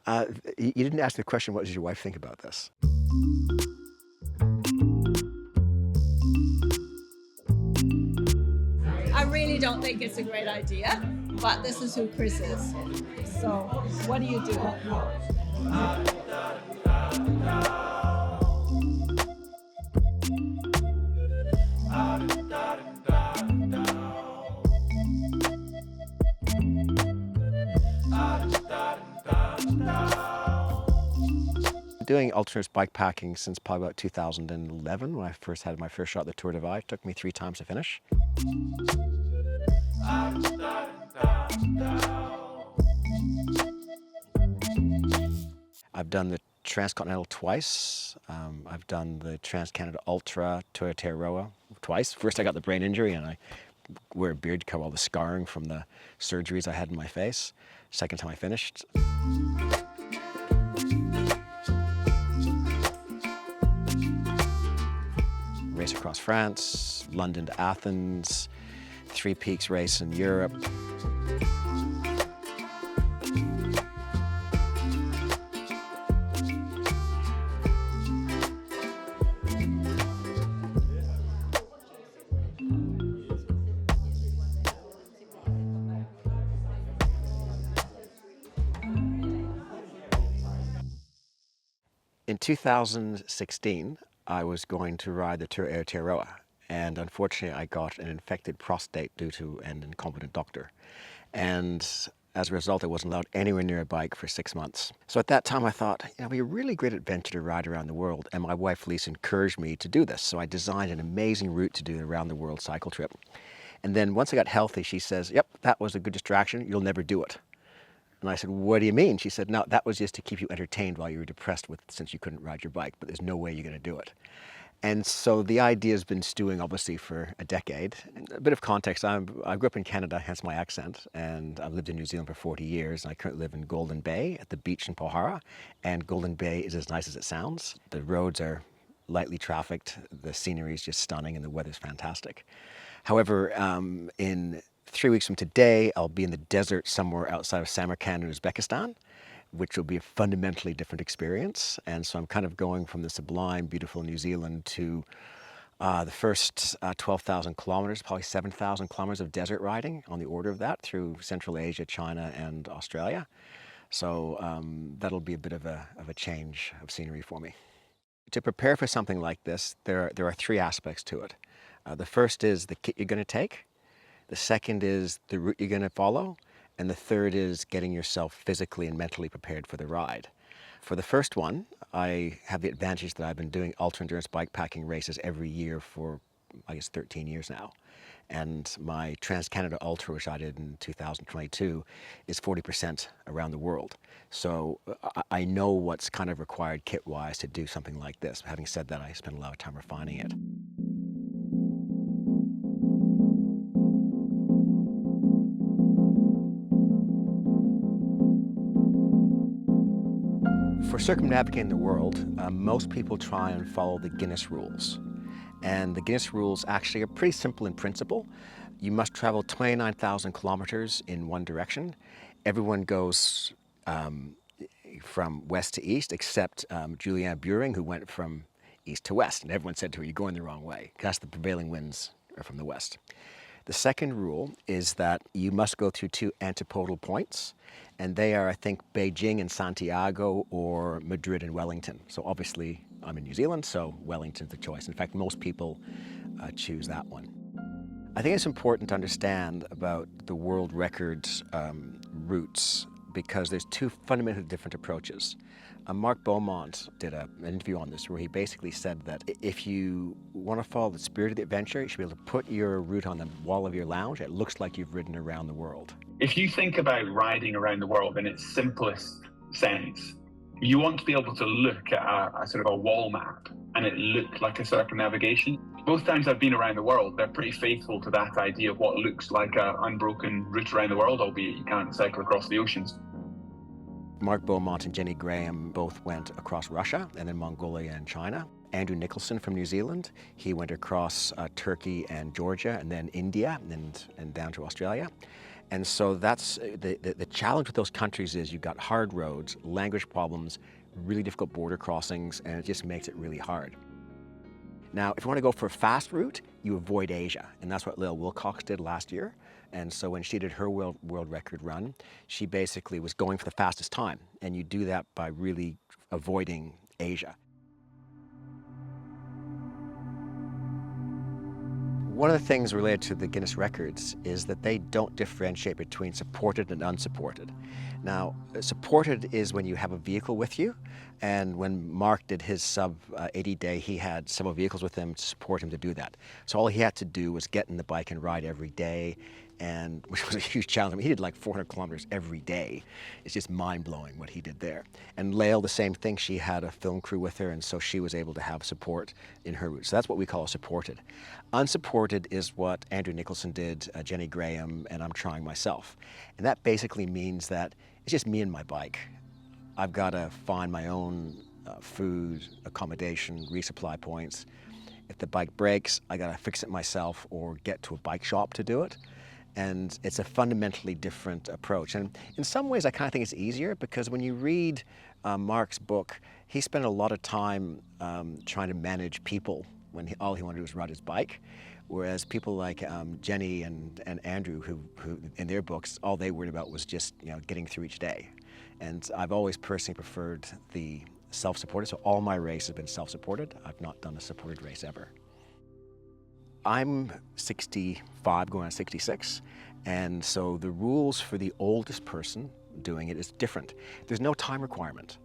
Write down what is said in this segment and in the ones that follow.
You didn't ask the question, what does your wife think about this? I really don't think it's a great idea, but this is who Chris is. So, what do you do? Doing ultra bikepacking since probably about 2011 when I first had my first shot at the Tour de Vie. It took me 3 times to finish. I've done the Transcontinental twice. I've done the Trans-Canada Ultra to Aotearoa twice. First I got the brain injury and I wear a beard to cover all the scarring from the surgeries I had in my face. Second time I finished. Race across France, London to Athens, 3 Peaks race in Europe. In 2016, I was going to ride the Tour Aotearoa, and unfortunately I got an infected prostate due to an incompetent doctor. And as a result, I wasn't allowed anywhere near a bike for 6 months. So at that time I thought, you know, it'd be a really great adventure to ride around the world, and my wife Lisa encouraged me to do this. So I designed an amazing route to do the around the world cycle trip. And then once I got healthy, she says, yep, that was a good distraction, you'll never do it. And I said, what do you mean? She said, no, that was just to keep you entertained while you were depressed since you couldn't ride your bike, but there's no way you're going to do it. And so the idea has been stewing, obviously, for a decade. And a bit of context, I grew up in Canada, hence my accent, and I've lived in New Zealand for 40 years, and I currently live in Golden Bay at the beach in Pohara, and Golden Bay is as nice as it sounds. The roads are lightly trafficked, the scenery is just stunning, and the weather's fantastic. However, in 3 weeks from today, I'll be in the desert somewhere outside of Samarkand in Uzbekistan, which will be a fundamentally different experience. And so I'm kind of going from the sublime, beautiful New Zealand to the first 12,000 kilometers, probably 7,000 kilometers of desert riding on the order of that through Central Asia, China, and Australia. So that'll be a bit of a change of scenery for me. To prepare for something like this, there are 3 aspects to it. The first is the kit you're going to take. The second is the route you're going to follow. And the third is getting yourself physically and mentally prepared for the ride. For the first one, I have the advantage that I've been doing ultra-endurance bikepacking races every year for, I guess, 13 years now. And my Trans-Canada Ultra, which I did in 2022, is 40% around the world. So I know what's kind of required kit-wise to do something like this. Having said that, I spent a lot of time refining it. For circumnavigating the world, most people try and follow the Guinness rules. And the Guinness rules actually are pretty simple in principle. You must travel 29,000 kilometers in one direction. Everyone goes from west to east, except Juliana Buring, who went from east to west. And everyone said to her, you're going the wrong way, because the prevailing winds are from the west. The second rule is that you must go through 2 antipodal points, and they are, I think, Beijing and Santiago or Madrid and Wellington. So obviously, I'm in New Zealand, so Wellington's the choice. In fact, most people choose that one. I think it's important to understand about the world record routes because there's 2 fundamentally different approaches. Mark Beaumont did an interview on this where he basically said that if you want to follow the spirit of the adventure, you should be able to put your route on the wall of your lounge. It looks like you've ridden around the world. If you think about riding around the world in its simplest sense, you want to be able to look at a sort of a wall map and it look like a circumnavigation. Both times I've been around the world, they're pretty faithful to that idea of what looks like an unbroken route around the world, albeit you can't cycle across the oceans. Mark Beaumont and Jenny Graham both went across Russia and then Mongolia and China. Andrew Nicholson from New Zealand, he went across Turkey and Georgia and then India and down to Australia. And so that's the challenge with those countries is you've got hard roads, language problems, really difficult border crossings, and it just makes it really hard. Now, if you want to go for a fast route, you avoid Asia, and that's what Lael Wilcox did last year. And so when she did her world record run, she basically was going for the fastest time, and you do that by really avoiding Asia. One of the things related to the Guinness records is that they don't differentiate between supported and unsupported. Now, supported is when you have a vehicle with you, and when Mark did his sub 80 day, he had several vehicles with him to support him to do that. So all he had to do was get in the bike and ride every day, and which was a huge challenge. I mean, he did like 400 kilometers every day. It's just mind-blowing what he did there. And Lael, the same thing. She had a film crew with her, and so she was able to have support in her route. So that's what we call supported. Unsupported is what Andrew Nicholson did, Jenny Graham, and I'm trying myself. And that basically means that it's just me and my bike. I've got to find my own food, accommodation, resupply points. If the bike breaks, I got to fix it myself or get to a bike shop to do it. And it's a fundamentally different approach. And in some ways, I kind of think it's easier because when you read Mark's book, he spent a lot of time trying to manage people when all he wanted to do was ride his bike. Whereas people like Jenny and Andrew, who in their books, all they worried about was just getting through each day. And I've always personally preferred the self-supported. So all my races have been self-supported. I've not done a supported race ever. I'm 65, going on 66, and so the rules for the oldest person doing it is different. There's no time requirement.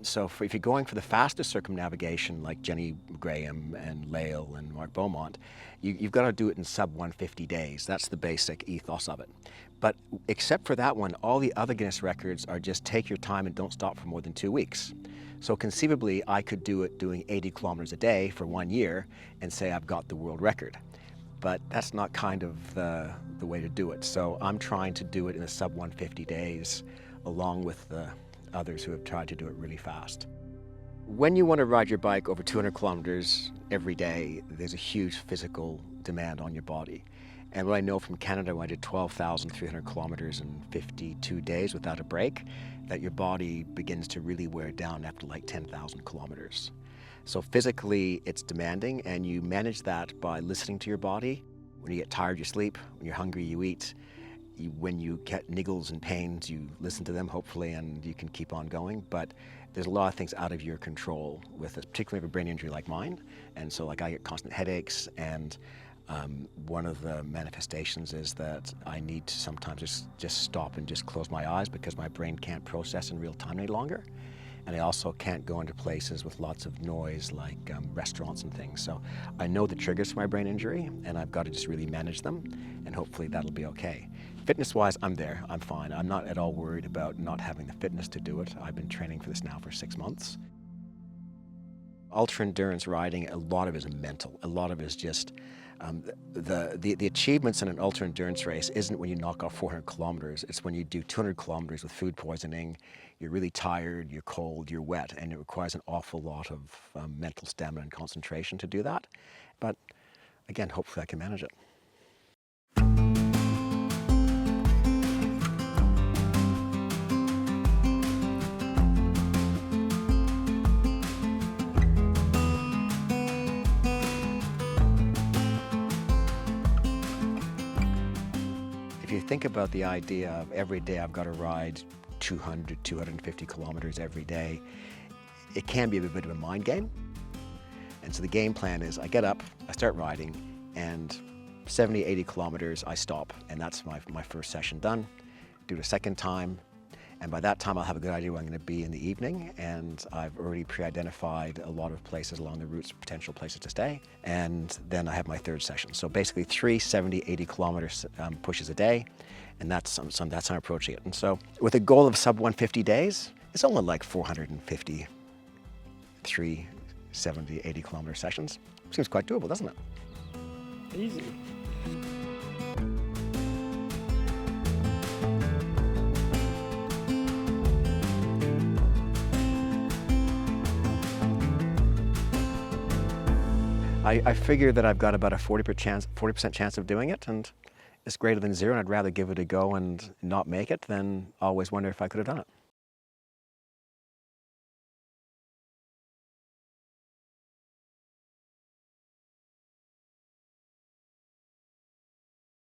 So if you're going for the fastest circumnavigation like Jenny Graham and Lael and Mark Beaumont, you've got to do it in sub 150 days. That's the basic ethos of it. But except for that one, all the other Guinness records are just take your time and don't stop for more than 2 weeks. So conceivably, I could do it doing 80 kilometers a day for 1 year and say I've got the world record. But that's not kind of the way to do it. So I'm trying to do it in a sub 150 days along with the others who have tried to do it really fast. When you want to ride your bike over 200 kilometers every day, there's a huge physical demand on your body. And what I know from Canada, when I did 12,300 kilometers in 52 days without a break, that your body begins to really wear down after like 10,000 kilometers. So physically, it's demanding, and you manage that by listening to your body. When you get tired, you sleep. When you're hungry, you eat. When you get niggles and pains, you listen to them, hopefully, and you can keep on going. But there's a lot of things out of your control with this, particularly with a brain injury like mine. And so like I get constant headaches, and one of the manifestations is that I need to sometimes just stop and just close my eyes because my brain can't process in real time any longer. And I also can't go into places with lots of noise like restaurants and things. So I know the triggers for my brain injury, and I've got to just really manage them, and hopefully that'll be okay. Fitness-wise, I'm there, I'm fine. I'm not at all worried about not having the fitness to do it. I've been training for this now for 6 months. Ultra-endurance riding, a lot of it is mental. A lot of it is just the achievements in an ultra-endurance race isn't when you knock off 400 kilometers. It's when you do 200 kilometers with food poisoning. You're really tired, you're cold, you're wet, and it requires an awful lot of mental stamina and concentration to do that. But again, hopefully I can manage it. If you think about the idea of every day I've got to ride 200, 250 kilometers every day, it can be a bit of a mind game. And so the game plan is I get up, I start riding, and 70, 80 kilometers I stop, and that's my first session done. Do it a second time, and by that time I'll have a good idea where I'm going to be in the evening, and I've already pre-identified a lot of places along the routes, potential places to stay, and then I have my third session. So basically 3 70, 80 kilometers pushes a day, and that's how I'm approaching it. And so with a goal of sub 150 days, it's only like 450, 3 70, 80 kilometer sessions. Seems quite doable, doesn't it? Easy. I figure that I've got about a 40% chance of doing it, and is greater than zero and I'd rather give it a go and not make it than always wonder if I could have done it.